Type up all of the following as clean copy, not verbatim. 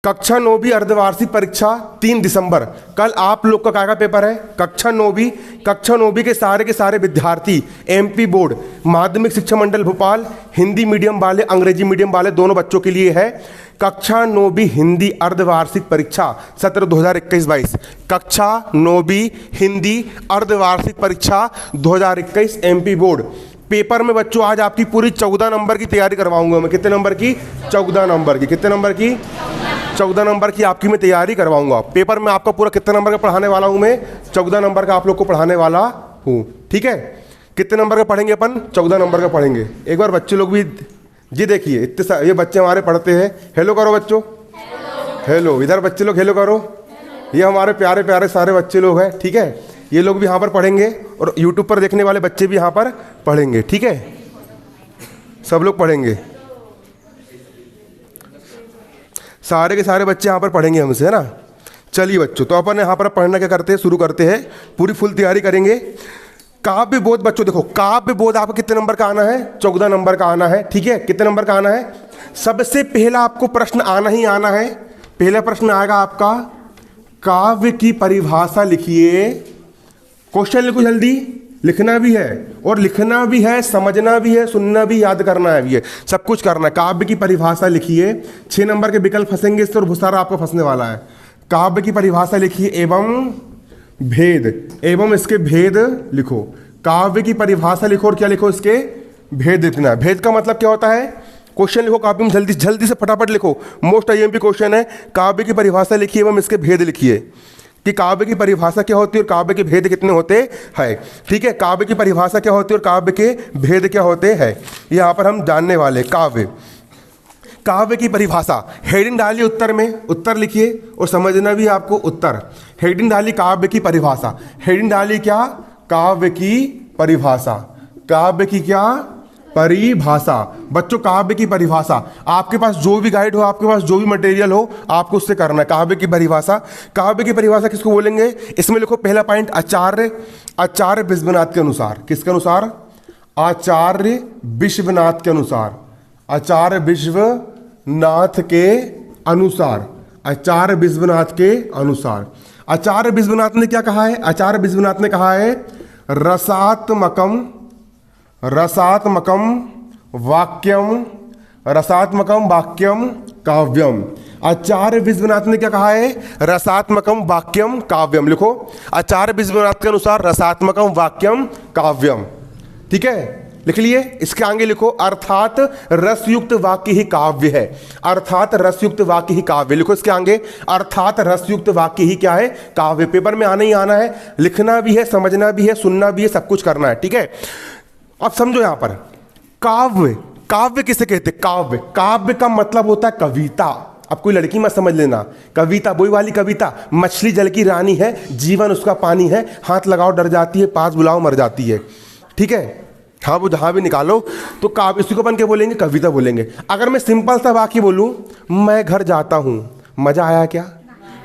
कक्षा 9वीं अर्धवार्षिक परीक्षा 3 दिसंबर। कल आप लोग का क्या पेपर है? कक्षा 9वीं के सारे विद्यार्थी एमपी बोर्ड, माध्यमिक शिक्षा मंडल भोपाल, हिंदी मीडियम वाले, अंग्रेजी मीडियम वाले दोनों बच्चों के लिए है कक्षा 9वीं हिंदी अर्धवार्षिक परीक्षा सत्र 2021-22। कक्षा 9वीं हिंदी अर्धवार्षिक परीक्षा 2021 एमपी बोर्ड पेपर में बच्चों आज आपकी पूरी 14 नंबर की तैयारी करवाऊंगा मैं। कितने नंबर की? 14 नंबर की। कितने नंबर की? 14 नंबर की आपकी मैं तैयारी करवाऊंगा। पेपर में आपका पूरा कितने नंबर का पढ़ाने वाला हूं मैं? 14 नंबर का आप लोग को पढ़ाने वाला हूं। ठीक है, कितने नंबर का पढ़ेंगे अपन? 14 नंबर का पढ़ेंगे। एक बार बच्चे लोग भी जी देखिए, इतने ये बच्चे हमारे पढ़ते हैं। हेलो करो बच्चों, हेलो। इधर बच्चे लोग हेलो करो। ये हमारे प्यारे प्यारे सारे बच्चे लोग हैं। ठीक है, ये लोग भी यहाँ पर पढ़ेंगे और यूट्यूब पर देखने वाले बच्चे भी यहाँ पर पढ़ेंगे। ठीक है, सब लोग पढ़ेंगे, सारे के सारे बच्चे यहाँ पर पढ़ेंगे हमसे, है ना। चलिए बच्चों, तो अपन यहाँ पर पढ़ना क्या करते हैं, शुरू करते हैं। पूरी फुल तैयारी करेंगे। काव्य बोध बच्चों देखो, काव्य बोध आपको कितने नंबर का आना है? 14 नंबर का आना है। ठीक है, कितने नंबर का आना है? सबसे पहला आपको प्रश्न आना ही आना है। पहला प्रश्न आएगा आपका, काव्य की परिभाषा लिखिए। क्वेश्चन लिखो जल्दी, लिखना भी है और लिखना भी है, समझना भी है, सुनना भी, याद करना है भी है, सब कुछ करना है। काव्य की परिभाषा लिखिए। 6 नंबर के विकल्प फंसेंगे इससे और बहुत सारा आपको फंसने वाला है। काव्य की परिभाषा लिखिए एवं भेद, एवं इसके भेद लिखो। काव्य की परिभाषा लिखो और क्या लिखो? इसके भेद लिखना है। भेद का मतलब क्या होता है? क्वेश्चन लिखो काव्य में, जल्दी जल्दी से फटाफट लिखो। मोस्ट आईएमपी क्वेश्चन है। काव्य की परिभाषा लिखिए एवं इसके भेद लिखिए कि काव्य की परिभाषा क्या होती है और काव्य के भेद कितने होते हैं। ठीक है, काव्य की परिभाषा क्या होती है और काव्य के भेद क्या होते हैं, यहाँ पर हम जानने वाले। काव्य की परिभाषा, हेडिंग डालिए उत्तर में, उत्तर लिखिए और समझना भी आपको उत्तर। हेडिंग डालिए काव्य की परिभाषा। हेडिंग डालिए क्या? काव्य की परिभाषा। काव्य की क्या? परिभाषा। बच्चों काव्य की परिभाषा, आपके पास जो भी गाइड हो, आपके पास जो भी मटेरियल हो, आपको उससे करना है। काव्य की परिभाषा। काव्य की परिभाषा किसको बोलेंगे? इसमें लिखो पहला पॉइंट, आचार्य विश्वनाथ के अनुसार। किसके अनुसार? आचार्य विश्वनाथ के अनुसार। आचार्य विश्वनाथ के अनुसार। आचार्य विश्वनाथ के अनुसार। आचार्य विश्वनाथ ने क्या कहा है? आचार्य विश्वनाथ ने कहा है रसात्मकम वाक्यम काव्यम। आचार्य विश्वनाथ ने क्या कहा है? रसात्मकम वाक्यम काव्यम। लिखो, आचार्य विश्वनाथ के अनुसार रसात्मकम वाक्यम काव्यम। ठीक है, लिख लिए। इसके आगे लिखो, अर्थात रसयुक्त वाक्य ही काव्य है। अर्थात रसयुक्त वाक्य ही काव्य। लिखो इसके आगे, अर्थात रसयुक्त वाक्य ही क्या है? काव्य। पेपर में आना ही आना है, लिखना भी है, समझना भी है, सुनना भी है, सब कुछ करना है। ठीक है, अब समझो यहां पर काव्य, काव्य किसे कहते? काव्य, काव्य का मतलब होता है कविता। अब कोई लड़की मत समझ लेना, कविता वही वाली कविता, मछली जल की रानी है, जीवन उसका पानी है, हाथ लगाओ डर जाती है, पास बुलाओ मर जाती है। ठीक है, हाँ वो जहां भी निकालो तो काव्य, इसी को अपन क्या बोलेंगे? कविता बोलेंगे। अगर मैं सिंपल सा वाक्य बोलूं, मैं घर जाता हूं, मजा आया क्या?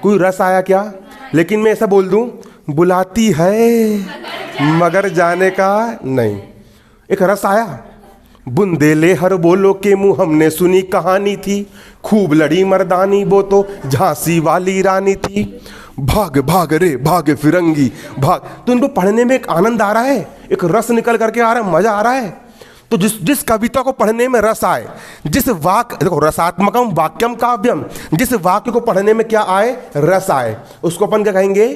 कोई रस आया क्या? लेकिन मैं ऐसा बोल दूं, बुलाती है मगर जाने का नहीं, एक रस आया। बुंदेले हर बोलो के मुंह हमने सुनी कहानी थी, खूब लड़ी मर्दानी वो तो झांसी वाली रानी थी। भाग भाग रे भाग फिरंगी भाग। तो इनको पढ़ने में एक आनंद आ रहा है, एक रस निकल करके आ रहा है, मजा आ रहा है। तो जिस कविता को पढ़ने में रस आए, जिस वाक्य, देखो रसात्मकम वाक्यम काव्यम, जिस वाक्य को पढ़ने में क्या आए? रस आए, उसको अपन क्या कहेंगे?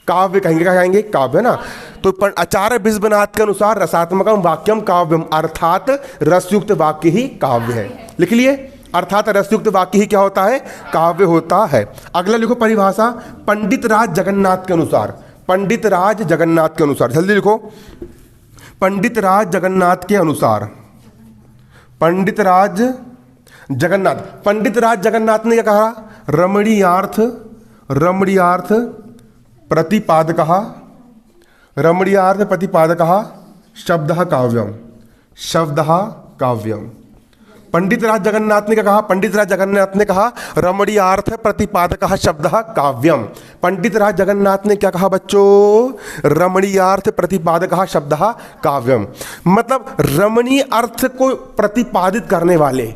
काव्य कहेंगे। क्या कहेंगे? काव्य ना। तो आचार्य विश्वनाथ के अनुसार रसात्मकम वाक्यम काव्यम, अर्थात रसयुक्त वाक्य ही काव्य है। लिख लिए, अर्थात रसयुक्त वाक्य ही क्या होता है? काव्य होता है। अगला लिखो परिभाषा, पंडित राज जगन्नाथ के अनुसार। पंडित राज जगन्नाथ के अनुसार, जल्दी लिखो, पंडित राज जगन्नाथ के अनुसार। पंडित राज जगन्नाथ, पंडित राज जगन्नाथ ने क्या कहा? रमणीयार्थ प्रतिपादकः, रमणीयार्थ प्रतिपादकः शब्दः काव्यम, शब्दः काव्यम। पंडित राज जगन्नाथ ने क्या कहा? पंडित राज जगन्नाथ ने कहा रमणीयार्थ प्रतिपादकः शब्दः काव्यम। पंडित राज जगन्नाथ ने क्या कहा बच्चों? रमणीयार्थ प्रतिपादकः शब्दः काव्यम। मतलब रमणीय अर्थ को प्रतिपादित करने वाले,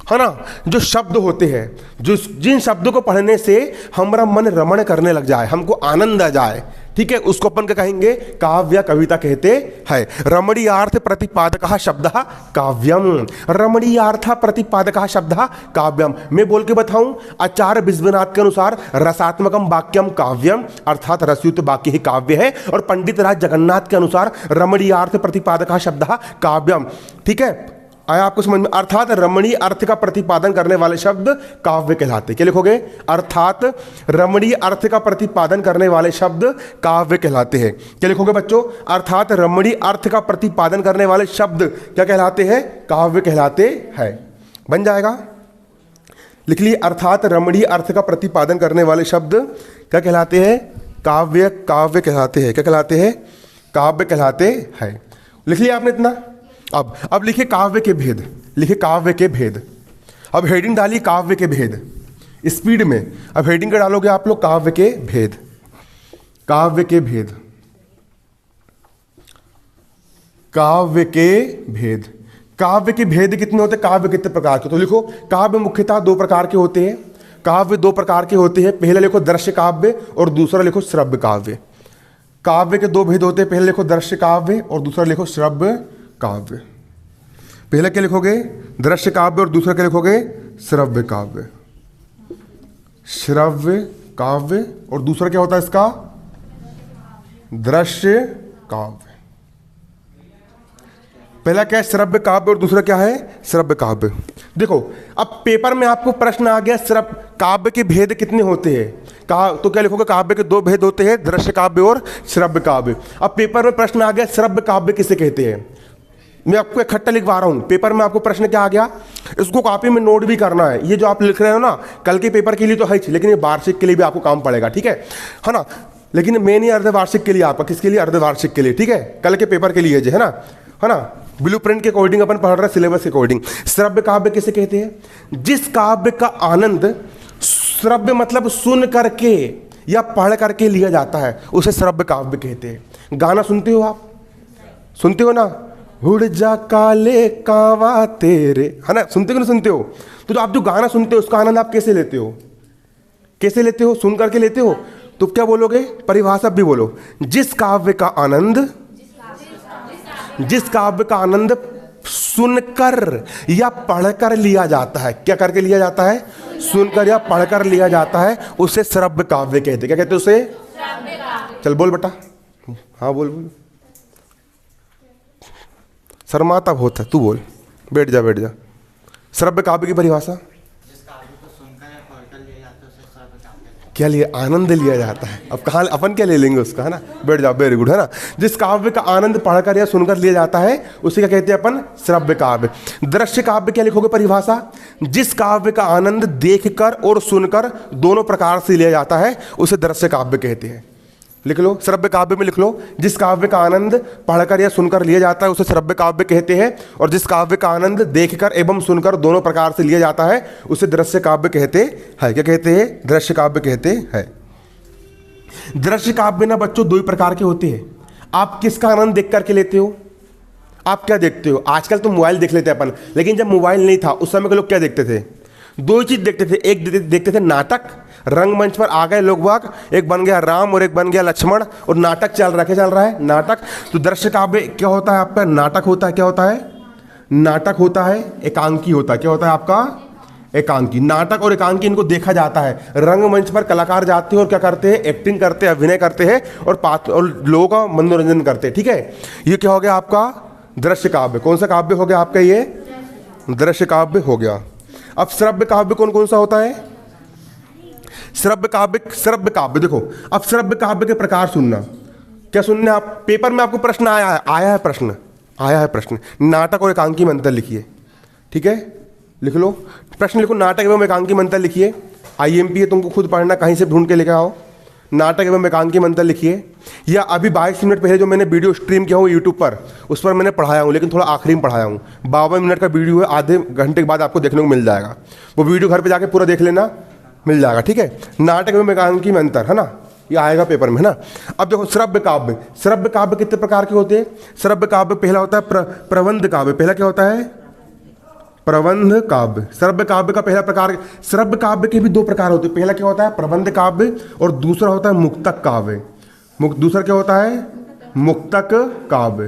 है ना, जो शब्द होते हैं, जो जिन शब्दों को पढ़ने से हमारा मन रमण करने लग जाए, हमको आनंद आ जाए, ठीक है, उसको अपन क्या कहेंगे, काव्य या कविता कहते हैं। रमणीयार्थ प्रतिपादकः शब्दः काव्यम, रमणीयार्थ प्रतिपादकः शब्दः काव्यम। मैं बोल के बताऊं, आचार्य विश्वनाथ के अनुसार रसात्मकम वाक्यम काव्यम, अर्थात रसयुक्त वाक्य ही काव्य है। और पंडित राज जगन्नाथ के अनुसार रमणीयार्थ प्रतिपादकः शब्दः काव्यम। ठीक है, आया आपको समझ में? अर्थात रमणीय अर्थ का प्रतिपादन करने वाले शब्द काव्य कहलाते। क्या लिखोगे? अर्थात रमणीय अर्थ का प्रतिपादन करने वाले शब्द काव्य कहलाते हैं। क्या लिखोगे बच्चों? अर्थात रमणीय अर्थ का प्रतिपादन करने वाले शब्द क्या कहलाते हैं? काव्य कहलाते हैं। बन जाएगा, लिख लिए। अर्थात रमणीय अर्थ का प्रतिपादन करने वाले शब्द क्या कहलाते हैं? काव्य, काव्य कहलाते हैं। क्या कहलाते हैं? काव्य कहलाते हैं। लिख लिया आपने इतना। अब लिखिए काव्य के भेद, लिखिए काव्य के भेद। अब हेडिंग डालिए काव्य के भेद स्पीड में। अब हेडिंग का डालोगे आप लोग काव्य के भेद, काव्य के भेद, काव्य के भेद। काव्य के भेद कितने होते हैं? काव्य कितने प्रकार के? तो लिखो, काव्य मुख्यतः दो प्रकार के होते हैं। काव्य दो प्रकार के होते हैं। पहले लिखो दृश्य काव्य और दूसरा लिखो श्रव्य काव्य। काव्य के दो भेद होते हैं। पहले लिखो दृश्य काव्य और दूसरा लिखो श्रव्य काव्य। पहले क्या लिखोगे? दृश्य काव्य और दूसरा क्या लिखोगे? श्रव्य काव्य। श्रव्य काव्य और दूसरा क्या होता है इसका? दृश्य काव्य। पहला क्या है? श्रव्य काव्य और दूसरा क्या है? श्रव्य काव्य। देखो, अब पेपर में आपको प्रश्न आ गया श्रव्य काव्य के भेद कितने होते हैं? तो क्या लिखोगे? काव्य के दो भेद होते हैं, दृश्य काव्य और श्रव्य काव्य। अब पेपर में प्रश्न आ गया श्रव्य काव्य किसे कहते हैं? मैं आपको इकट्ठा लिखवा रहा हूं। पेपर में आपको प्रश्न क्या आ गया, इसको कॉपी में नोट भी करना है। ये जो आप लिख रहे हो ना, कल के पेपर के लिए तो है ही, लेकिन ये वार्षिक के लिए भी आपको काम पड़ेगा, ठीक है ना। लेकिन मेन ही अर्धवार्षिक के लिए आपका, किसके लिए? अर्धवार्षिक के लिए, ठीक है, कल के पेपर के लिए जो है ना, ब्लू प्रिंट के अकॉर्डिंग अपन पढ़ रहे हैं, सिलेबस के अकॉर्डिंग। श्रव्य काव्य किसे कहते हैं? जिस काव्य का आनंद श्रव्य मतलब सुन करके या पढ़ करके लिया जाता है, उसे श्रव्य काव्य कहते हैं। गाना सुनते हो आप? सुनते हो ना, उड़ जा काले कावा तेरे, है ना, सुनते हो ना? सुनते हो। तो आप जो गाना सुनते हो उसका आनंद आप कैसे लेते हो? कैसे लेते हो? सुन करके लेते हो। तो क्या बोलोगे? परिभाषा भी बोलो। जिस काव्य का आनंद, जिस काव्य का आनंद सुनकर या पढ़कर लिया जाता है, क्या करके लिया जाता है? सुनकर या पढ़कर लिया जाता है, उसे श्रव्य काव्य कहते हैं। क्या कहते हैं उसे? चल बोल बेटा, हाँ बोल बोल। शर्माता बहुत है, तू बोल, बैठ जा बैठ जा। श्रव्य काव्य की परिभाषा क्या लिए? आनंद लिया जाता है। अब कहाँ अपन क्या ले लेंगे उसका, है ना, बैठ जाओ, वेरी गुड, है ना। जिस काव्य का आनंद पढ़कर या सुनकर लिया जाता है उसे क्या कहते हैं अपन? श्रव्य काव्य। दृश्य काव्य क्या लिखोगे परिभाषा? जिस काव्य का आनंद देखकर और सुनकर दोनों प्रकार से लिया जाता है उसे दृश्य काव्य कहते हैं। लिख लो, श्रव्य काव्य में लिख लो, जिस काव्य का आनंद पढ़कर या सुनकर लिया जाता है उसे श्रव्य काव्य कहते हैं, और जिस काव्य का आनंद देखकर एवं सुनकर दोनों प्रकार से लिया जाता है उसे दृश्य काव्य कहते हैं। क्या कहते हैं? दृश्य काव्य कहते हैं। दृश्य काव्य ना बच्चों दो ही प्रकार के होते हैं। आप किसका आनंद देख करके लेते हो? आप क्या देखते हो? आजकल तो मोबाइल देख लेते हैं अपन, लेकिन जब मोबाइल नहीं था उस समय के लोग क्या देखते थे? दो ही चीज देखते थे। एक देखते थे नाटक, रंगमंच पर आ गए लोग बाग, एक बन गया राम और एक बन गया लक्ष्मण, और नाटक चल रहा है। क्या चल रहा है? नाटक। तो दृश्य काव्य क्या होता है आपका? नाटक होता है। क्या होता है? नाटक होता है, एकांकी होता है। क्या होता है आपका? एकांकी। नाटक और एकांकी इनको देखा जाता है। रंगमंच पर कलाकार जाते हैं और क्या करते हैं? एक्टिंग करते हैं, अभिनय करते हैं और लोगों का मनोरंजन करते हैं, ठीक है। ये क्या हो गया आपका? दृश्य काव्य। कौन सा काव्य हो गया आपका? ये दृश्य काव्य हो गया। अब श्रव्य काव्य कौन कौन सा होता है? श्रव्य काव्य, श्रव्य काव्य देखो, अब श्रव्य काव्य के प्रकार सुनना। क्या सुनना? आप पेपर में आपको प्रश्न आया है प्रश्न। नाटक और एकांकी में अंतर लिखिए, ठीक है, लिख लो प्रश्न, लिखो नाटक एवं एकांकी में अंतर लिखिए। IMP है, तुमको खुद पढ़ना, कहीं से ढूंढ के लेकर आओ। नाटक एवं एकांकी में अंतर लिखिए। या अभी 22 मिनट पहले जो मैंने वीडियो स्ट्रीम किया हूँ यूट्यूब पर, उस पर मैंने पढ़ाया हूँ, लेकिन थोड़ा आखिरी में पढ़ाया हूँ। 52 मिनट का वीडियो है, आधे घंटे के बाद आपको देखने को मिल जाएगा। वो वीडियो घर पे जाके पूरा देख लेना, मिल जाएगा, ठीक है। नाटक एवं एकांकी में अंतर, है ना, ये आएगा पेपर में, है ना। अब देखो श्रव्य काव्य। श्रव्य काव्य कितने प्रकार के होते हैं? श्रव्य काव्य पहला होता है प्रबंध काव्य। पहला क्या होता है? प्रबंध काव्य। श्रव्य काव्य का पहला प्रकार, श्रव्य काव्य के भी दो प्रकार होते हैं। पहला क्या होता है? प्रबंध काव्य, और दूसरा होता है मुक्तक काव्य। दूसरा क्या होता है? मुक्तक काव्य।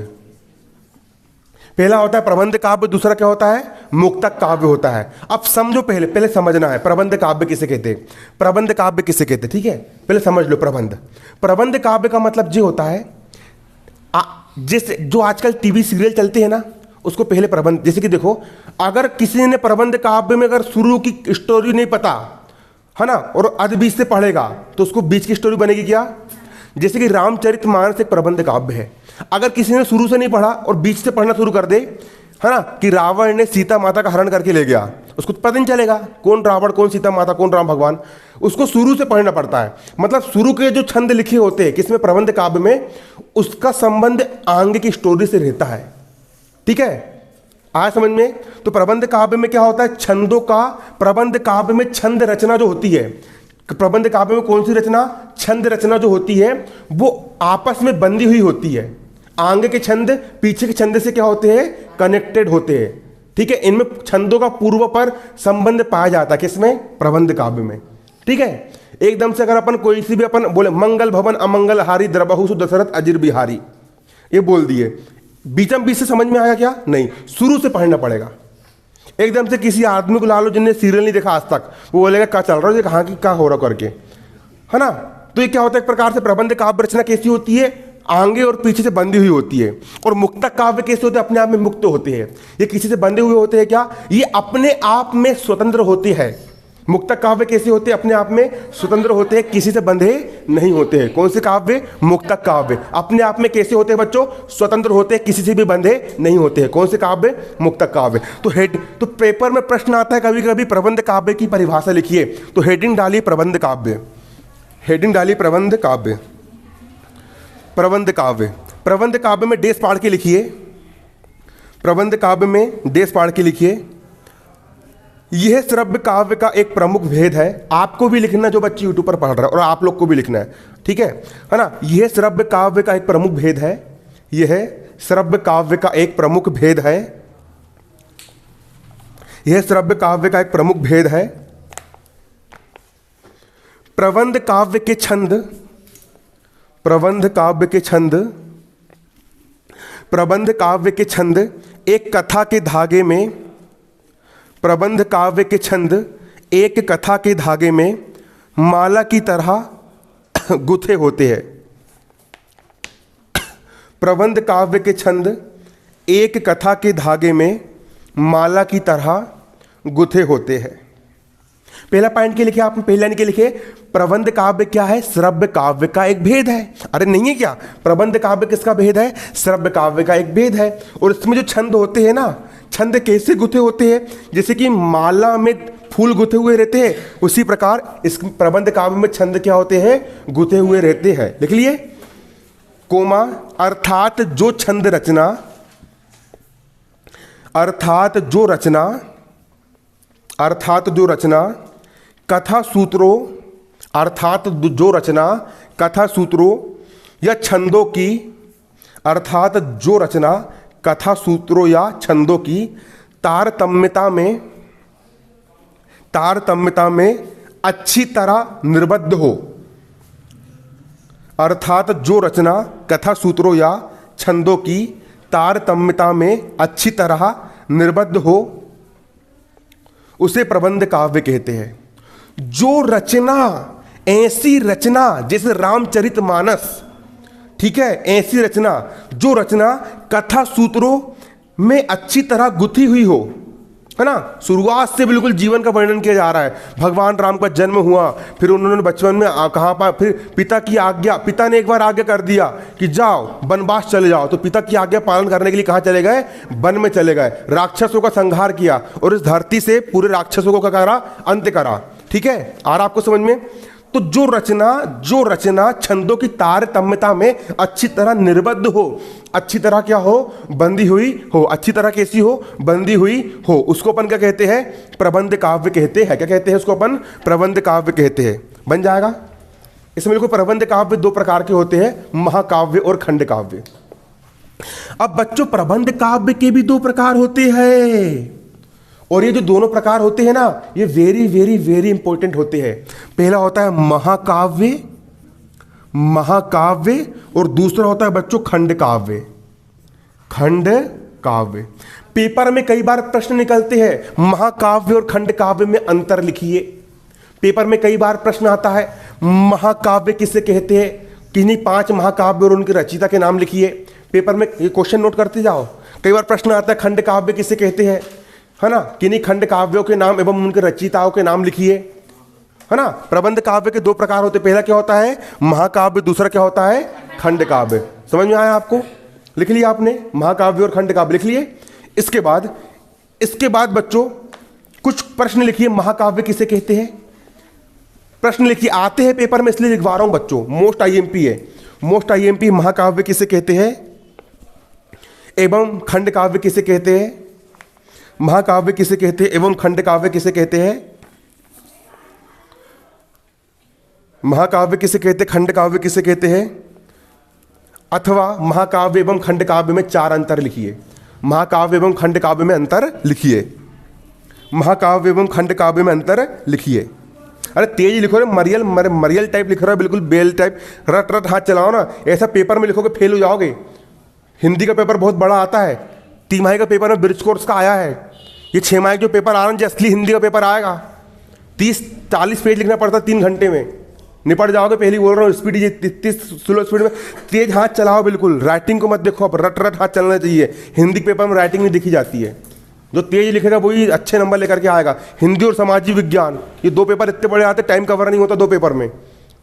पहला होता है प्रबंध काव्य, दूसरा क्या होता है? मुक्तक काव्य होता है। अब समझो, पहले समझना है प्रबंध काव्य किसे कहते हैं, प्रबंध काव्य किसे कहते हैं, ठीक है? पहले समझ लो। प्रबंध काव्य का मतलब ये होता है, जैसे जो आजकल टीवी सीरियल चलते हैं ना, उसको पहले प्रबंध, जैसे कि देखो, अगर किसी ने प्रबंध काव्य में अगर शुरू की स्टोरी नहीं पता है ना, और आधे बीच से पढ़ेगा, तो उसको बीच की स्टोरी बनेगी क्या? जैसे कि रामचरितमानस एक प्रबंध काव्य है। अगर किसी ने शुरू से नहीं पढ़ा और बीच से पढ़ना शुरू कर दे, है ना, कि रावण ने सीता माता का हरण करके ले गया, उसको पता नहीं चलेगा कौन रावण, कौन सीता माता, कौन राम भगवान। उसको शुरू से पढ़ना पड़ता है। मतलब शुरू के जो छंद लिखे होते हैं किसमें? प्रबंध काव्य में, उसका संबंध आगे की स्टोरी से रहता है। ठीक है, आया समझ में? तो प्रबंध काव्य में क्या होता है? छंदों का, प्रबंध काव्य में छंद रचना जो होती है, प्रबंध काव्य में कौन सी रचना? छंद रचना जो होती है वो आपस में बंधी हुई होती है। आगे के छंद पीछे के छंद से क्या होते हैं? कनेक्टेड होते हैं। ठीक है, इनमें छंदों का पूर्व पर संबंध पाया जाता है। किसमें? प्रबंध काव्य में। ठीक है, एकदम से अगर अपन कोई सी भी अपन बोले मंगल भवन अमंगल हारी द्रबहु सु दशरथ अजिर बिहारी, ये बोल दिए, बीचम बीच से समझ में आया क्या? नहीं, शुरू से पढ़ना पड़ेगा। एकदम से किसी आदमी को ला लो जिनने सीरियल नहीं देखा आज तक, वो बोलेगा क्या चल रहा है, ये कहाँ की क्या हो रहा करके, है ना? तो ये क्या होता है? एक प्रकार से प्रबंध काव्य रचना कैसी होती है? आगे और पीछे से बंधी हुई होती है। और मुक्तक काव्य कैसे होते हैं? अपने आप में मुक्त होते हैं। ये किसी से बंधे हुए होते हैं क्या? ये अपने आप में स्वतंत्र होते हैं। मुक्तक काव्य कैसे होते हैं? अपने आप में स्वतंत्र होते हैं, किसी से बंधे नहीं होते हैं। कौन से काव्य? मुक्तक काव्य। अपने आप में कैसे होते हैं बच्चों? स्वतंत्र होते हैं, किसी से भी बंधे नहीं होते हैं। कौन से काव्य? मुक्तक काव्य। तो पेपर में प्रश्न आता है कभी कभी, प्रबंध काव्य की परिभाषा लिखिए, तो हेडिंग डालिए प्रबंध काव्य, हेडिंग डालिए प्रबंध काव्य। प्रबंध काव्य, प्रबंध काव्य में डेस पाड़ के लिखिए, प्रबंध काव्य में डेस पाड़ के लिखिए। यह श्रव्य काव्य का एक प्रमुख भेद है। आपको भी लिखना, जो बच्चे यूट्यूब पर पढ़ रहे हैं, और आप लोग को भी लिखना है। ठीक है ना? यह श्रव्य काव्य का एक प्रमुख भेद है, यह श्रव्य काव्य का एक प्रमुख भेद है, यह श्रव्य काव्य का एक प्रमुख भेद है। प्रबंध काव्य के छंद, प्रबंध काव्य के छंद, प्रबंध काव्य के छंद एक कथा के धागे में, प्रबंध काव्य के छंद एक कथा के धागे में माला की तरह गुथे होते हैं। प्रबंध काव्य के छंद एक कथा के धागे में माला की तरह गुथे होते हैं। पहला पॉइंट के लिखे आपने, पहला लाइन के लिखे, प्रबंध काव्य क्या है? श्रव्य काव्य का एक भेद है। अरे नहीं है क्या? प्रबंध काव्य किसका भेद है? श्रव्य काव्य का एक भेद है। और इसमें जो छंद होते हैं ना, छंद कैसे गुथे होते हैं? जैसे कि माला में फूल गुथे हुए रहते हैं, उसी प्रकार इस प्रबंध काव्य में छंद क्या होते हैं? गुथे हुए रहते हैं। लिख लिए कोमा, अर्थात जो छंद रचना, अर्थात जो रचना, अर्थात जो रचना कथा सूत्रों, अर्थात जो रचना कथा सूत्रों या छंदों की, अर्थात जो रचना कथा सूत्रों या छंदों की तारतम्यता में, तारतम्यता में अच्छी तरह निर्बद्ध हो, अर्थात जो रचना कथा सूत्रों या छंदों की तारतम्यता में अच्छी तरह निर्बद्ध हो, उसे प्रबंध काव्य कहते हैं। जो रचना, ऐसी रचना जैसे रामचरितमानस, ठीक है, ऐसी रचना, जो रचना कथा सूत्रों में अच्छी तरह गुथी हुई हो, है ना? शुरुआत से बिल्कुल जीवन का वर्णन किया जा रहा है। भगवान राम का जन्म हुआ, फिर उन्होंने बचपन में कहाँ पर, फिर पिता की आज्ञा, पिता ने एक बार आज्ञा कर दिया कि जाओ वनवास चले जाओ, तो पिता की आज्ञा पालन करने के लिए कहाँ चले गए? वन में चले गए। राक्षसों का संहार किया और इस धरती से पूरे राक्षसों को क्या करा? अंत करा। ठीक है, आ रहा आपको समझ में? तो जो रचना, जो रचना छंदों की तारतम्यता में अच्छी तरह निर्बद्ध हो, अच्छी तरह क्या हो? बंधी हुई हो। अच्छी तरह कैसी हो? बंधी हुई हो, उसको अपन क्या कहते हैं? प्रबंध काव्य कहते हैं। क्या कहते हैं उसको अपन? प्रबंध काव्य कहते हैं। बन जाएगा? इसमें देखो, प्रबंध काव्य दो प्रकार के होते हैं, महाकाव्य और खंड काव्य। अब बच्चों, प्रबंध काव्य के भी दो प्रकार होते हैं, और ये जो दोनों प्रकार होते हैं ना, ये वेरी वेरी वेरी इंपॉर्टेंट होते हैं। पहला होता है महाकाव्य, महाकाव्य, और दूसरा होता है बच्चों खंड काव्य, खंड काव्य। पेपर में कई बार प्रश्न निकलते हैं, महाकाव्य और खंड काव्य में अंतर लिखिए। पेपर में कई बार प्रश्न आता है, महाकाव्य किसे कहते हैं, किन्हीं 5 महाकाव्य और उनके रचयिता के नाम लिखिए। पेपर में ये क्वेश्चन नोट करते जाओ। कई बार प्रश्न आता है, खंड काव्य किसे कहते हैं, है ना, किन्हीं खंड काव्यों के नाम एवं उनके रचयिताओं के नाम लिखिए, है ना। प्रबंध काव्य के 2 प्रकार होते हैं, पहला क्या होता है महाकाव्य, दूसरा क्या होता है खंड काव्य। समझ में आया आपको? लिख लिया आपने, महाकाव्य और खंड काव्य लिख लिए। इसके बाद बच्चों कुछ प्रश्न लिखिए, महाकाव्य किसे कहते हैं, प्रश्न लिखिए। आते हैं पेपर में इसलिए लिखवा रहा हूं बच्चों, मोस्ट आईएमपी है, मोस्ट आईएमपी। महाकाव्य किसे कहते हैं एवं खंड काव्य किसे कहते हैं, महाकाव्य किसे कहते हैं एवं खंड काव्य किसे कहते हैं, महाकाव्य किसे कहते, खंड काव्य किसे कहते हैं, अथवा महाकाव्य एवं खंड काव्य में 4 अंतर लिखिए। महाकाव्य एवं खंड काव्य में अंतर लिखिए, महाकाव्य एवं खंड काव्य में अंतर लिखिए। अरे तेज लिखो रे, मरियल टाइप लिख रहा है, बिल्कुल बेल टाइप, रट रट हाथ चलाओ ना। ऐसा पेपर में लिखोगे फेल हो जाओगे। हिंदी का पेपर बहुत बड़ा आता है, 3 का पेपर में ब्रिज कोर्स का आया है। ये 6 जो पेपर आ रहा है, असली हिंदी का पेपर आएगा, 30-40 पेज लिखना पड़ता है 3 घंटे में, निपट जाओगे। पहले बोल रहा हूँ, स्पीड स्लो स्पीड में तेज हाथ चलाओ बिल्कुल। राइटिंग को मत देखो, अब रट रट हाथ चलना चाहिए। हिंदी के पेपर में राइटिंग नहीं दिखी जाती है, जो तेज लिखेगा वही अच्छे नंबर लेकर के आएगा। हिंदी और सामाजिक विज्ञान, ये 2 पेपर इतने बड़े आते, टाइम कवर नहीं होता 2 पेपर में,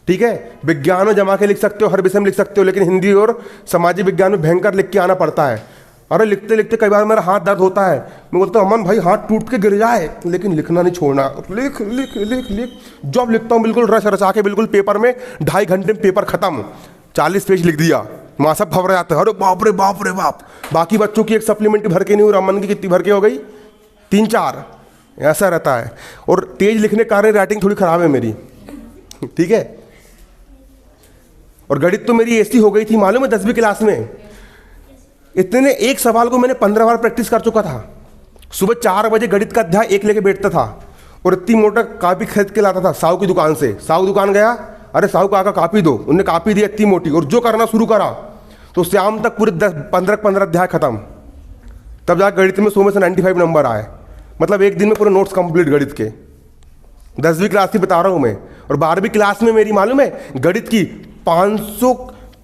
ठीक है। विज्ञान में जमा के लिख सकते हो, हर विषय में लिख सकते हो, लेकिन हिंदी और सामाजिक विज्ञान में भयंकर लिख के आना पड़ता है। अरे लिखते लिखते कई बार मेरा हाथ दर्द होता है, मैं बोलता हूँ अमन भाई हाथ टूट के गिर जाए, लेकिन लिखना नहीं छोड़ना, लिख लिख लिख लिख। जब लिखता हूँ बिल्कुल रच रचा के, बिल्कुल पेपर में 2.5 घंटे में पेपर खत्म, 40 पेज लिख दिया, वहाँ सब घबरा जाते हैं, अरे बाप रे बाप रे बाप। बाकी बच्चों की एक सप्लीमेंट भर के नहीं हुई, अमन की कितनी भर के हो गई, 3-4, ऐसा रहता है। और तेज लिखने के कारण राइटिंग थोड़ी खराब है मेरी, ठीक है। और गणित तो मेरी ऐसी हो गई थी मालूम है, 10वीं क्लास में इतने एक सवाल को मैंने 15 बार प्रैक्टिस कर चुका था। सुबह 4 बजे गणित का अध्याय 1 लेके बैठता था और इतनी मोटा कापी खरीद के लाता था साहू की दुकान से। साहू दुकान गया, अरे साहू का आका कापी दो, उन्होंने कापी दी इतनी मोटी, और जो करना शुरू करा तो शाम तक पूरे 15 अध्याय खत्म। तब जाकर गणित में 100 में से 95 नंबर आए, मतलब एक दिन में पूरे नोट्स कंप्लीट गणित के। 10वीं क्लास की बता रहा हूँ मैं। और 12वीं क्लास में मेरी मालूम है गणित की 500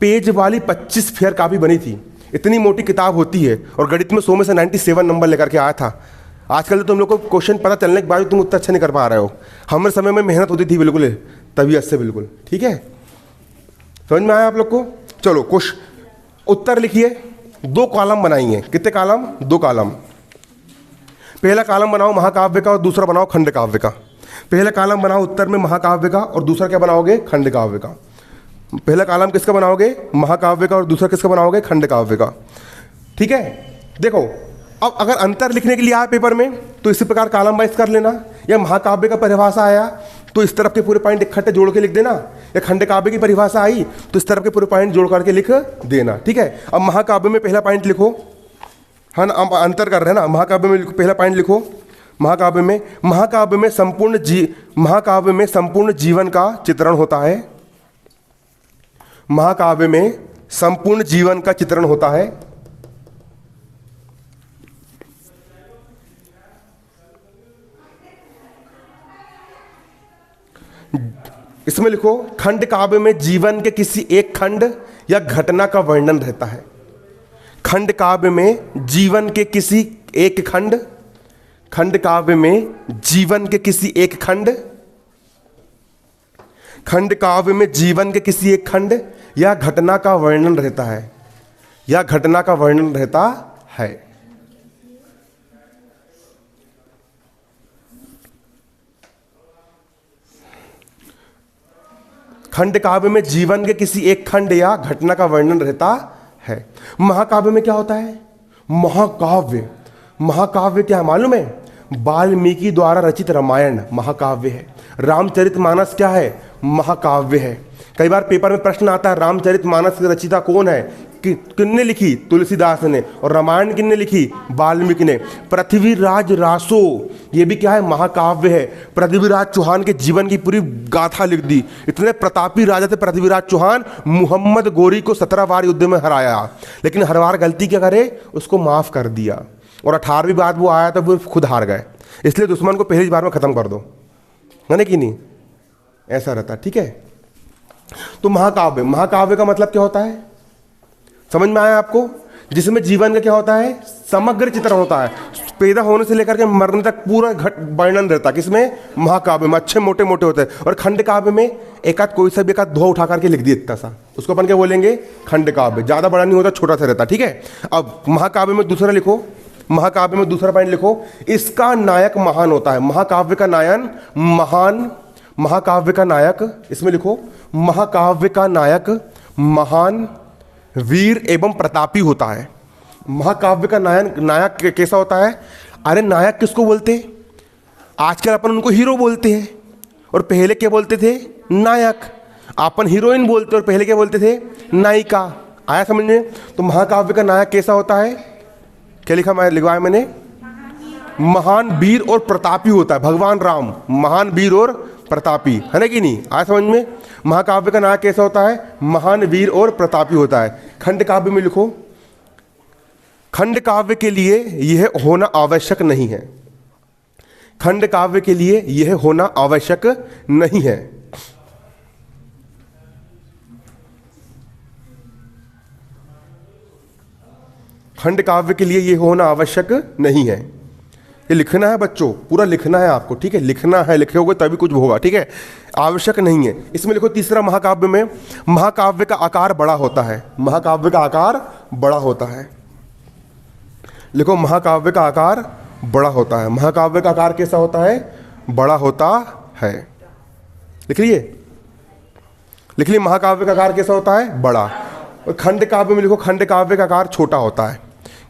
पेज वाली 25 फेयर कापी बनी थी, इतनी मोटी किताब होती है। और गणित में 100 में से 97 नंबर लेकर के आया था। आजकल तो तुम लोग को क्वेश्चन पता चलने के बाद तुम उतना अच्छा नहीं कर पा रहे हो। हमारे समय में मेहनत होती थी बिल्कुल तबीयत से, बिल्कुल ठीक है। समझ में आया आप लोग को? चलो कुछ उत्तर लिखिए। 2 कॉलम बनाएंगे। कितने कॉलम? 2 कॉलम। पहला कॉलम बनाओ महाकाव्य का और दूसरा बनाओ खंड काव्य का। पहला कॉलम बनाओ उत्तर में महाकाव्य का और दूसरा क्या बनाओगे? खंड काव्य का। पहला कॉलम किसका बनाओगे? महाकाव्य का, और दूसरा किसका बनाओगे? खंड काव्य का। ठीक है। देखो अब अगर अंतर लिखने के लिए आया पेपर में तो इसी प्रकार कॉलम वाइज कर लेना, या महाकाव्य का परिभाषा आया तो इस तरफ के पूरे पॉइंट इकट्ठे जोड़ के लिख देना, या खंड काव्य की परिभाषा आई तो इस तरफ के पूरे पॉइंट जोड़ करके लिख देना। ठीक है। अब महाकाव्य में पहला पॉइंट लिखो, हाँ अब अंतर कर रहे हैं ना। महाकाव्य में पहला पॉइंट लिखो। महाकाव्य में संपूर्ण जीवन का चित्रण होता है। महाकाव्य में संपूर्ण जीवन का चित्रण होता है। इसमें लिखो खंड काव्य में जीवन के किसी एक खंड या घटना का वर्णन रहता है। खंड काव्य में जीवन के किसी एक खंड, खंड काव्य में जीवन के किसी एक खंड, खंड काव्य में जीवन के किसी एक खंड या घटना का वर्णन रहता है, या घटना का वर्णन रहता है। खंड काव्य में जीवन के किसी एक खंड या घटना का वर्णन रहता है। महाकाव्य में क्या होता है? महाकाव्य क्या है मालूम है? वाल्मीकि द्वारा रचित रामायण महाकाव्य है। रामचरितमानस क्या है? महाकाव्य है। कई बार पेपर में प्रश्न आता है रामचरितमानस की रचयिता कौन है, किसने लिखी? तुलसीदास ने। और रामायण किसने लिखी? वाल्मीकि ने। पृथ्वीराज रासो, ये भी क्या है? महाकाव्य है। पृथ्वीराज चौहान के जीवन की पूरी गाथा लिख दी। इतने प्रतापी राजा थे पृथ्वीराज चौहान, मोहम्मद गोरी को 17 बार युद्ध में हराया, लेकिन हर बार गलती क्या करे? उसको माफ कर दिया। और 18वीं बार वो आया तो वो खुद हार गए। इसलिए दुश्मन को पहली बार में खत्म कर दो, है ना कि नहीं? ऐसा रहता, ठीक है। तो महाकाव्य, महाकाव्य का मतलब क्या होता है? समझ में आया आपको? जिसमें जीवन का क्या होता है? समग्र चित्रण होता है, पैदा होने से लेकर के मरने तक पूरा घट वर्णन रहता है। किसमें? महाकाव्य में। अच्छे मोटे मोटे होते हैं। और खंड काव्य में एक आध कोई सा भी एक आध धो उठा करके लिख दिया इतना सा, उसको अपन क्या बोलेंगे? खंड काव्य। ज़्यादा बड़ा नहीं होता, छोटा सा रहता, ठीक है। अब महाकाव्य में दूसरा लिखो, महाकाव्य में दूसरा पॉइंट लिखो, इसका नायक महान होता है। महाकाव्य का नायक महान, महाकाव्य का नायक, इसमें लिखो, महाकाव्य का नायक महान, वीर एवं प्रतापी होता है। महाकाव्य का नायक कैसा होता है? अरे नायक किसको बोलते? आजकल अपन उनको हीरो बोलते हैं, और पहले क्या बोलते थे? नायक। अपन हीरोइन बोलते और पहले क्या बोलते थे? नायिका। आया समझ में? तो महाकाव्य का नायक कैसा होता है? क्या लिखा मैं लिखवाया मैंने? महान, वीर और प्रतापी होता है। भगवान राम महान, वीर और प्रतापी, है ना कि नहीं? आया समझ में? महाकाव्य का नायक कैसा होता है? महान, वीर और प्रतापी होता है। खंड काव्य में लिखो, खंड काव्य के लिए यह होना आवश्यक नहीं है। खंड काव्य के लिए यह होना आवश्यक नहीं है। खंड काव्य के लिए यह होना आवश्यक नहीं है। ये लिखना है बच्चों, पूरा लिखना है आपको, ठीक है। लिखना है, लिखे होगे तभी कुछ होगा, ठीक है। आवश्यक नहीं है। इसमें लिखो तीसरा, महाकाव्य में महाकाव्य का आकार बड़ा होता है। महाकाव्य का आकार बड़ा होता है। लिखो, महाकाव्य का आकार बड़ा होता है। महाकाव्य का आकार कैसा होता है? बड़ा होता है। लिख लिए? लिख लिए, महाकाव्य का आकार कैसा होता है? बड़ा। और खंड काव्य में लिखो, खंड काव्य का आकार छोटा होता है।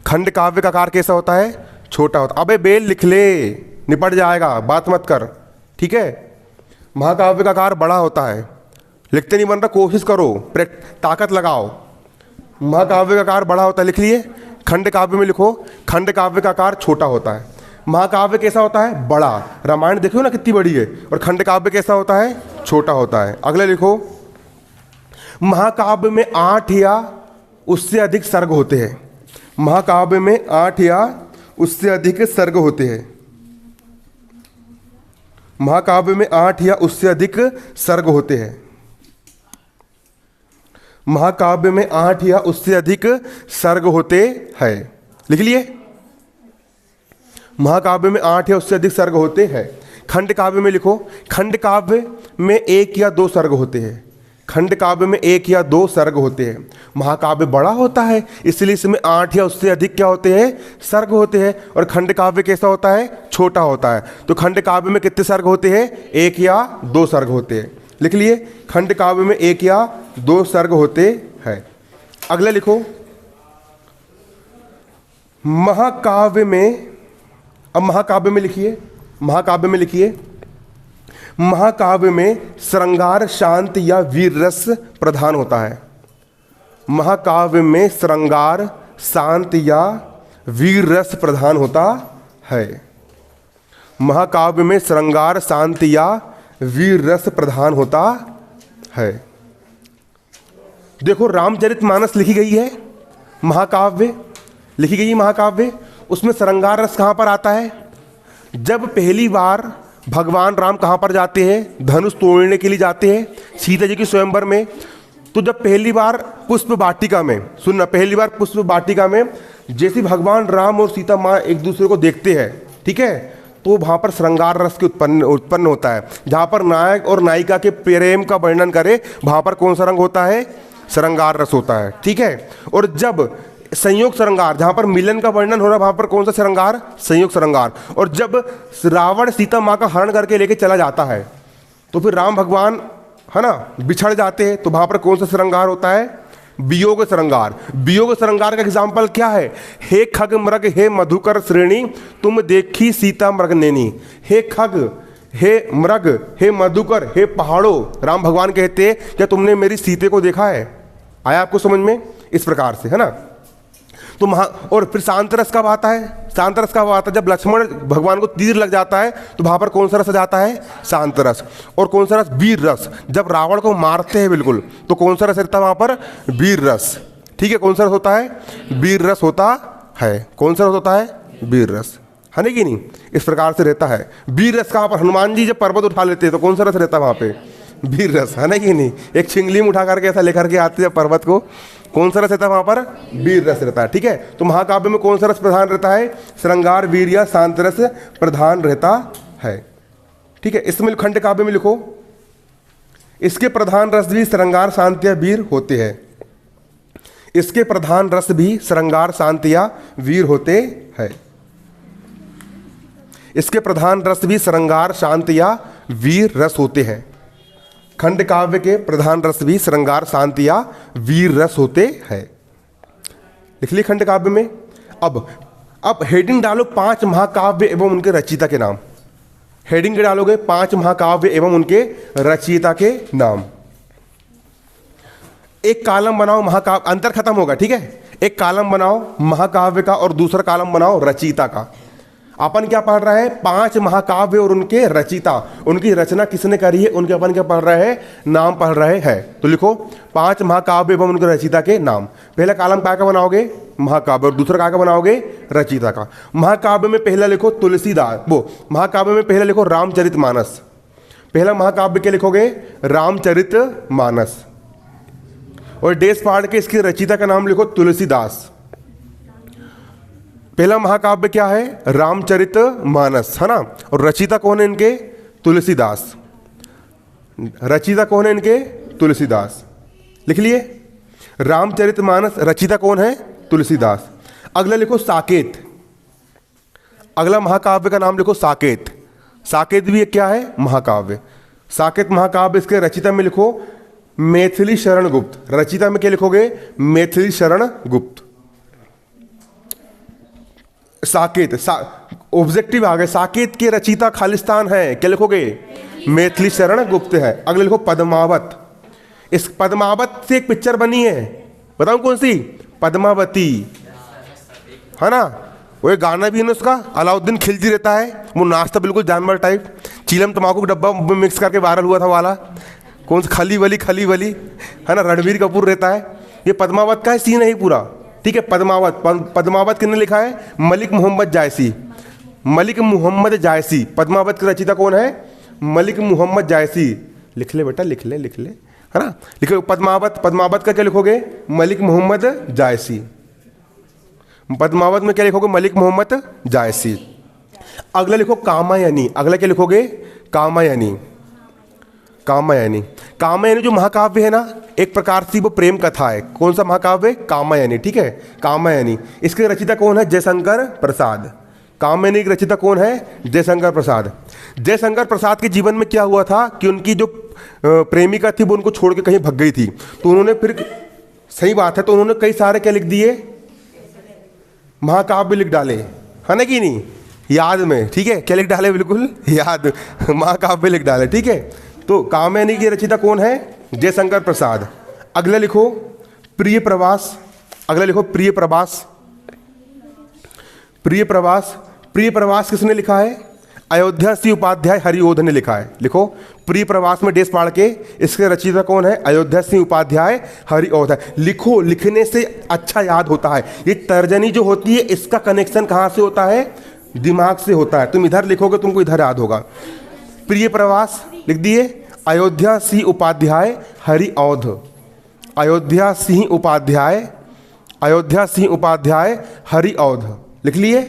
खंड काव्य का आकार कैसा होता है? छोटा होता। अबे बेल लिख ले, निपट जाएगा, बात मत कर, ठीक है। महाकाव्य का आकार बड़ा होता है। लिखते नहीं बन रहा, कोशिश करो, ताकत लगाओ। महाकाव्य का आकार बड़ा होता है, लिख लिए। खंड काव्य में लिखो, खंड काव्य का आकार छोटा होता है। महाकाव्य कैसा होता है? बड़ा। रामायण देखो ना कितनी बड़ी है। और खंड काव्य कैसा होता है? छोटा होता है। अगले लिखो, महाकाव्य में 8 या उससे अधिक सर्ग होते हैं। महाकाव्य में 8 या उससे अधिक सर्ग होते हैं। महाकाव्य में 8 या उससे अधिक सर्ग होते हैं। महाकाव्य में 8 या उससे अधिक सर्ग होते हैं। लिख लिए? महाकाव्य में 8 या उससे अधिक सर्ग होते हैं। खंड काव्य में लिखो, खंड काव्य में 1 या 2 सर्ग होते हैं। खंड काव्य में 1 या 2 सर्ग होते हैं। महाकाव्य बड़ा होता है, इसलिए इसमें 8 या उससे अधिक क्या होते हैं? सर्ग होते हैं। और खंड काव्य कैसा होता है? छोटा होता है। तो खंड काव्य में कितने सर्ग होते हैं? 1 या 2 सर्ग होते हैं। लिख लिए? खंड काव्य में 1 या 2 सर्ग होते हैं। अगला लिखो, महाकाव्य में, अब महाकाव्य में लिखिए, महाकाव्य में लिखिए, महाकाव्य में श्रृंगार शांत या वीर रस प्रधान होता है। महाकाव्य में श्रृंगार शांत या वीर रस प्रधान होता है। महाकाव्य में श्रृंगार शांत या वीर रस प्रधान होता है। देखो, रामचरितमानस लिखी गई है, महाकाव्य लिखी गई है, महाकाव्य। उसमें श्रृंगार रस कहाँ पर आता है? जब पहली बार भगवान राम कहाँ पर जाते हैं? धनुष तोड़ने के लिए जाते हैं सीता जी की स्वयंवर में। तो जब पहली बार पुष्प वाटिका में, सुनना, पहली बार पुष्प वाटिका में जैसे भगवान राम और सीता माँ एक दूसरे को देखते हैं, ठीक है, तो वहाँ पर श्रृंगार रस के उत्पन्न होता है। जहाँ पर नायक और नायिका के प्रेम का वर्णन करे, वहाँ पर कौन सा रंग होता है? श्रृंगार रस होता है, ठीक है। और जब संयोग श्रृंगार, जहाँ पर मिलन का वर्णन हो रहा है, वहाँ पर कौन सा श्रृंगार? संयोग श्रृंगार। और जब रावण सीता माँ का हरण करके लेके चला जाता है, तो फिर राम भगवान, है ना, बिछड़ जाते हैं, तो वहाँ पर कौन सा श्रृंगार होता है? वियोग श्रृंगार। वियोग श्रृंगार का एग्जाम्पल क्या है? हे खग मृग हे मधुकर श्रेणी, तुम देखी सीता मृग नैनी। हे खग, हे मृग, हे मधुकर, हे पहाड़ों, राम भगवान कहते हैं क्या तुमने मेरी सीते को देखा है? आया आपको समझ में? इस प्रकार से, है ना। तो और फिर शांत रस कब आता है? शांत रस कब आता है? जब लक्ष्मण भगवान को तीर लग जाता है तो वहां पर कौन सा रस आ जाता है? शांत रस। और कौन सा रस? वीर रस। जब रावण को मारते हैं बिल्कुल, तो कौन सा रस रहता है वहां पर? वीर रस। ठीक है, कौन सा रस होता है? वीर रस होता है। कौन सा रस होता है? वीर रस, है ना कि नहीं? इस प्रकार से रहता है। वीर रस कहाँ पर? हनुमान जी जब पर्वत उठा लेते हैं तो कौन सा रस रहता है वहां पे? वीर रस, है ना कि नहीं? एक चिंगली में उठा करके ऐसा लेकर के आते हैं पर्वत को, कौन सा रस रहता है वहां पर? वीर रस रहता है। ठीक है, तो महाकाव्य में कौन सा रस प्रधान रहता है? श्रृंगार, वीर या शांत रस प्रधान रहता है। ठीक है, इसमें खंड काव्य में लिखो, इसके प्रधान रस भी श्रृंगार, शांत या वीर होते हैं। इसके प्रधान रस भी श्रृंगार, शांत या वीर होते हैं। इसके प्रधान रस भी श्रृंगार, शांत या वीर रस होते हैं। खंड काव्य के प्रधान रस भी श्रृंगार, शांत या वीर रस होते हैं। लिख लिए खंड काव्य में। अब हेडिंग डालो 5 महाकाव्य एवं उनके रचयिता के नाम। हेडिंग डालोगे 5 महाकाव्य एवं उनके रचयिता के नाम। एक कॉलम बनाओ महाकाव्य, अंतर खत्म होगा। ठीक है, एक कॉलम बनाओ महाकाव्य का और दूसरा कॉलम बनाओ रचयिता का। अपन क्या पढ़ रहा है? 5 महाकाव्य और उनके रचयिता, उनकी रचना किसने करी है, उनके अपन क्या पढ़ रहे हैं? नाम पढ़ रहे हैं। तो लिखो 5 महाकाव्य एवं उनके रचयिता के नाम। पहला कॉलम क्या का बनाओगे? महाकाव्य। और दूसरा क्या बनाओगे? रचयिता का। महाकाव्य में पहला लिखो तुलसीदास, महाकाव्य में पहला लिखो रामचरितमानस। पहला महाकाव्य के लिखोगे? रामचरितमानस। और डेस पाड़ के इसके रचयिता का नाम लिखो तुलसीदास। पहला महाकाव्य क्या है? रामचरितमानस, है ना। और रचयिता कौन है इनके? तुलसीदास। रचयिता कौन है इनके? तुलसीदास। लिख लिए रामचरितमानस, रचयिता कौन है? तुलसीदास। अगला लिखो साकेत। अगला महाकाव्य का नाम लिखो साकेत। साकेत भी एक क्या है? महाकाव्य। साकेत महाकाव्य, इसके रचयिता में लिखो मैथिली शरण गुप्त। रचयिता में क्या लिखोगे? मैथिली शरण गुप्त। साकेत, ऑब्जेक्टिव आ गए। साकेत के रचयिता खालिस्तान है, क्या लिखोगे? मैथिली शरण गुप्त है। अगले लिखो पद्मावत। इस पद्मावत से एक पिक्चर बनी है, बताऊं कौन सी? पद्मावती, है ना। वो एक गाना भी है ना उसका, अलाउद्दीन खिलजी रहता है, वो नाचता बिल्कुल जानवर टाइप, चीलम तम्बाकू का डब्बा में मिक्स करके वायरल हुआ था वाला, कौन सा? खली वली, है ना, रणबीर कपूर रहता है। ये पद्मावत का सीन है पूरा। ठीक है, पद्मावत किसने लिखा है? मलिक मोहम्मद जायसी। मलिक मोहम्मद जायसी, पद्मावत की रचयिता कौन है? मलिक मोहम्मद जायसी। लिख ले बेटा, लिख ले, है ना। लिखो पद्मावत का क्या लिखोगे? मलिक मोहम्मद जायसी। पद्मावत में क्या लिखोगे? मलिक मोहम्मद जायसी। अगला लिखो कामायनी। अगला क्या लिखोगे? कामायनी। कामायनी जो महाकाव्य है ना, एक प्रकार से वो प्रेम कथा है। कौन सा महाकाव्य? कामायनी। ठीक है, कामायनी। इसके रचयिता कौन है? जयशंकर प्रसाद। कामायनी की रचयिता कौन है? जयशंकर प्रसाद। जयशंकर प्रसाद के जीवन में क्या हुआ था कि उनकी जो प्रेमिका थी वो उनको छोड़ के कहीं भग गई थी, तो उन्होंने फिर, सही बात है, तो उन्होंने कई सारे क्या लिख दिए? महाकाव्य लिख डाले, है ना कि नहीं? याद में। ठीक है, क्या लिख डाले? बिल्कुल याद, महाकाव्य लिख डाले। ठीक है, तो कामायनी की रचयिता कौन है? जयशंकर प्रसाद। अगला लिखो प्रिय प्रवास। अगला लिखो प्रिय प्रवास। प्रिय प्रवास किसने लिखा है? अयोध्या सिंह उपाध्याय हरिओध ने लिखा है। लिखो प्रिय प्रवास में डेस पाड़ के, इसके रचयिता कौन है? अयोध्या सिंह उपाध्याय हरिओध है। लिखो, लिखने से अच्छा याद होता है। ये तर्जनी जो होती है इसका कनेक्शन कहाँ से होता है? दिमाग से होता है। तुम इधर लिखोगे तुमको इधर याद होगा। प्रिय प्रवास लिख दिए, अयोध्या सिंह उपाध्याय हरिओध। अयोध्या सिंह उपाध्याय हरिओध। लिख लिए?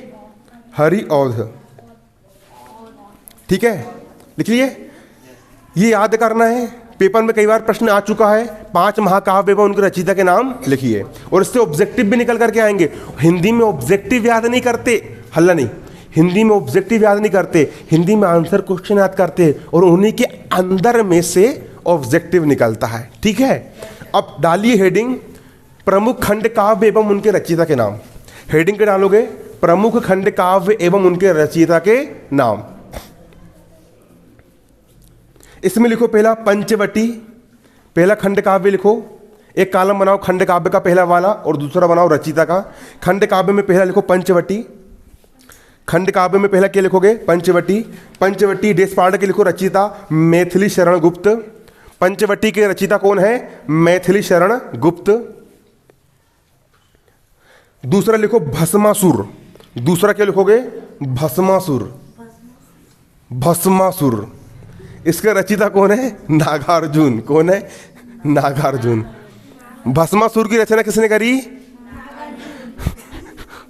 हरिओध। ठीक है, लिख लिए? ये याद करना है, पेपर में कई बार प्रश्न आ चुका है। 5 महाकाव्य एवं उनके रचयिता के नाम लिखिए, और इससे ऑब्जेक्टिव भी निकल करके आएंगे। हिंदी में ऑब्जेक्टिव याद नहीं करते, हल्ला नहीं, हिंदी में ऑब्जेक्टिव याद नहीं करते, हिंदी में आंसर क्वेश्चन याद करते हैं, और उन्हीं के अंदर में से ऑब्जेक्टिव निकलता है। ठीक है, अब डालिए हेडिंग प्रमुख खंड काव्य एवं उनके रचयिता के नाम। हेडिंग के डालोगे प्रमुख खंड काव्य एवं उनके रचयिता के नाम। इसमें लिखो पहला पंचवटी, पहला खंड काव्य लिखो। एक कॉलम बनाओ खंड काव्य का पहला वाला और दूसरा बनाओ रचिता का। खंड काव्य में पहला लिखो पंचवटी। खंड काव्य में पहला क्या लिखोगे? पंचवटी। पंचवटी देश पांडे के लिखो रचिता मैथिली शरण गुप्त। पंचवटी के रचिता कौन है? मैथिली शरण गुप्त। दूसरा लिखो भस्मासुर। दूसरा क्या लिखोगे? भस्मासुर। भस्मासुर इसका रचिता कौन है? नागार्जुन। कौन है? नागार्जुन। भस्मासुर की रचना किसने करी?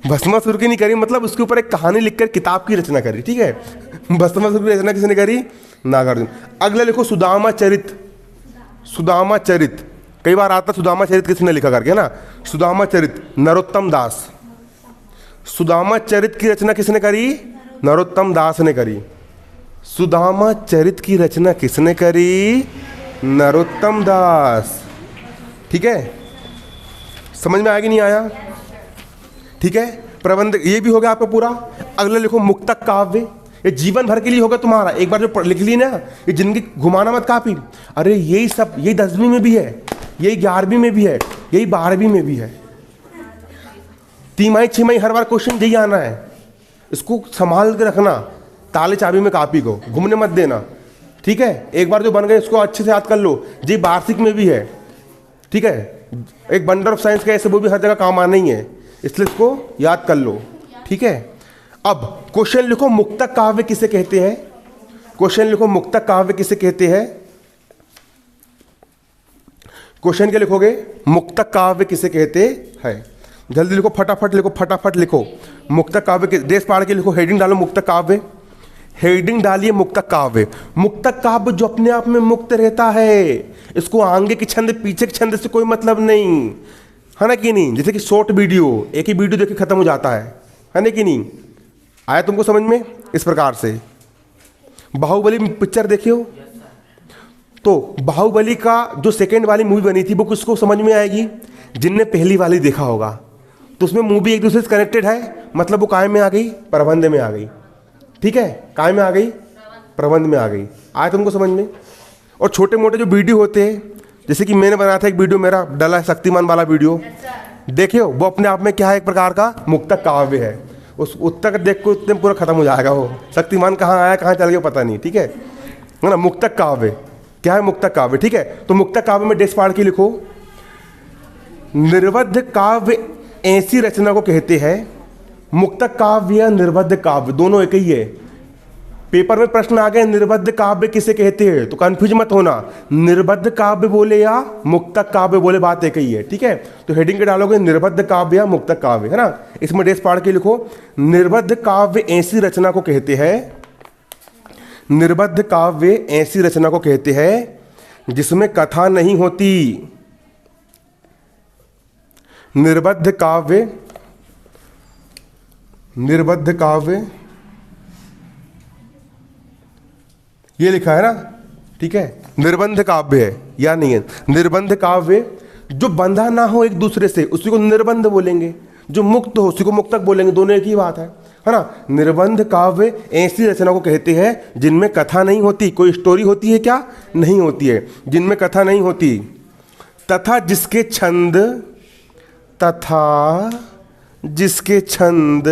भस्मासुर की नहीं करी, मतलब उसके ऊपर एक कहानी लिखकर किताब की रचना करी, ठीक है। भस्मासुर की रचना किसने करी? नागार्जुन। अगला लिखो सुदामा चरित। सुदामा चरित कई बार आता, सुदामा चरित किसने लिखा करके ना? सुदामा चरित नरोत्तम दास। सुदामा चरित की रचना किसने करी? नरोत्तम दास ने करी। सुदामा चरित की रचना किसने करी? नरोत्तम दास। ठीक है, समझ में आया कि नहीं आया? ठीक है, प्रबंध ये भी हो गया आपका पूरा। अगला लिखो मुक्तक काव्य। ये जीवन भर के लिए होगा तुम्हारा, एक बार जो लिख ली ना, ये जिंदगी घुमाना मत कापी। अरे यही सब, यही 10वीं में भी है, यही 11वीं में भी है, यही 12वीं में भी है। 3 6 हर बार क्वेश्चन यही आना है। इसको संभाल के रखना, ताले चाबी में कापी को घूमने मत देना, ठीक है। एक बार जो बन गए उसको अच्छे से याद कर लो। जी वार्षिक में भी है, ठीक है। एक बंडल ऑफ साइंस का ऐसे वो भी हर जगह काम आना ही है, इसलिए इसको याद कर लो, ठीक है। अब क्वेश्चन लिखो मुक्तक काव्य किसे कहते हैं? क्वेश्चन लिखो मुक्तक काव्य किसे कहते हैं? क्वेश्चन क्या लिखोगे? मुक्तक काव्य किसे कहते हैं? जल्दी लिखो, फटाफट लिखो, फटाफट लिखो। मुक्तक काव्य के देश पाड़ के लिखो, हेडिंग डालो मुक्तक काव्य। हेडिंग डालिए मुक्तक काव्य। मुक्तक काव्य जो अपने आप में मुक्त रहता है, इसको आगे के छंद पीछे के छंद से कोई मतलब नहीं, है ना कि नहीं। जैसे कि शॉर्ट वीडियो, एक ही वीडियो देख के खत्म हो जाता है ना कि नहीं। आया तुमको समझ में? इस प्रकार से बाहुबली पिक्चर देखियो, तो बाहुबली का जो सेकेंड वाली मूवी बनी थी वो किसको समझ में आएगी? जिनने पहली वाली देखा होगा। तो उसमें मूवी एक दूसरे से कनेक्टेड है, मतलब वो काय में आ गई? प्रबंध में आ गई, ठीक है। काय में आ गई? प्रबंध में आ गई। आया तुमको समझ में? और छोटे मोटे जो वीडियो होते हैं, जैसे कि मैंने बनाया था एक वीडियो, मेरा डला है शक्तिमान वाला वीडियो, देखियो, वो अपने आप में क्या है? एक प्रकार का मुक्तक काव्य है। उस उत्तक देख को उतने पूरा खत्म हो जाएगा वो। शक्तिमान कहाँ आया कहाँ चल गया पता नहीं, ठीक है ना। मुक्तक काव्य क्या है? मुक्तक काव्य, ठीक है। तो मुक्तक काव्य में डेस्क फाड़ के लिखो, निर्बद्ध काव्य ऐसी रचना को कहते हैं। मुक्तक काव्य या निर्बद्ध काव्य दोनों एक ही है। पेपर में प्रश्न आ गए निर्बद्ध काव्य किसे कहते हैं, तो कंफ्यूज मत होना, निर्बद्ध काव्य बोले या मुक्तक काव्य बोले, बात एक ही है, ठीक है। तो हेडिंग के डालोगे निर्बद्ध काव्य या मुक्तक काव्य, है ना। इसमें डेस्क फाड़ के लिखो, निर्बद्ध काव्य ऐसी रचना को कहते हैं। निर्बद्ध काव्य ऐसी रचना को कहते हैं जिसमें कथा नहीं होती। निर्बद्ध काव्य, निर्बद्ध काव्य ये लिखा है ना, ठीक है। निर्बंध काव्य है या नहीं है? निर्बंध काव्य जो बंधा ना हो एक दूसरे से उसी को निर्बंध बोलेंगे, जो मुक्त हो उसी को मुक्तक बोलेंगे, दोनों एक ही बात है ना। निर्बंध काव्य ऐसी रचना को कहते हैं जिनमें कथा नहीं होती। कोई स्टोरी होती है क्या? नहीं होती है, जिनमें कथा नहीं होती। तथा जिसके छंद, तथा जिसके छंद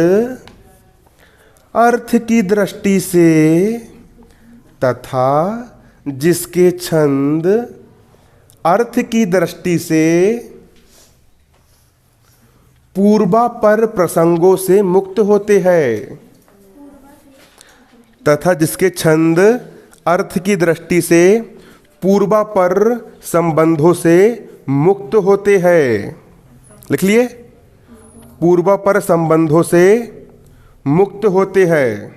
अर्थ की दृष्टि से, तथा जिसके छंद अर्थ की दृष्टि से पूर्वापर प्रसंगों से मुक्त होते हैं। तथा जिसके छंद अर्थ की दृष्टि से पूर्वापर संबंधों से मुक्त होते हैं। लिख लिए, पूर्वापर संबंधों से मुक्त होते हैं,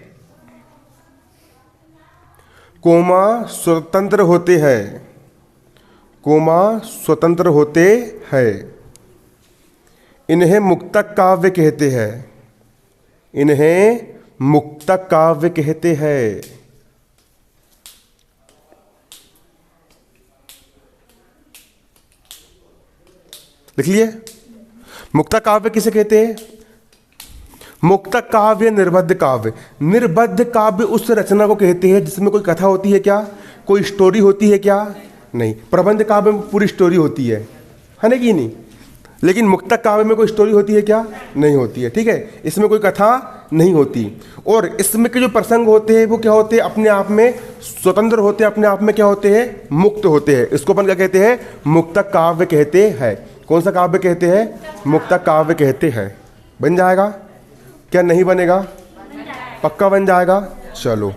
कोमा स्वतंत्र होते हैं, कोमा स्वतंत्र होते हैं। इन्हें मुक्तक काव्य कहते हैं। इन्हें मुक्तक काव्य कहते हैं। लिख लिए, मुक्तक काव्य किसे कहते हैं? मुक्तक काव्य, निर्बद्ध काव्य। निर्बद्ध काव्य उस रचना को कहते हैं जिसमें कोई कथा होती है क्या? कोई स्टोरी होती है क्या? नहीं। प्रबंध काव्य में पूरी स्टोरी होती है है ना कि नहीं। लेकिन मुक्तक काव्य में कोई स्टोरी होती है क्या? नहीं होती है, ठीक है। इसमें कोई कथा नहीं होती। और इसमें के जो प्रसंग होते हैं वो क्या होते हैं? अपने आप में स्वतंत्र होते हैं, अपने आप में क्या होते हैं? मुक्त होते हैं। इसको अपन क्या कहते हैं? मुक्तक काव्य कहते हैं। कौन सा काव्य कहते हैं? मुक्तक काव्य कहते हैं। बन जाएगा क्या? नहीं बनेगा? पक्का बन जाएगा। चलो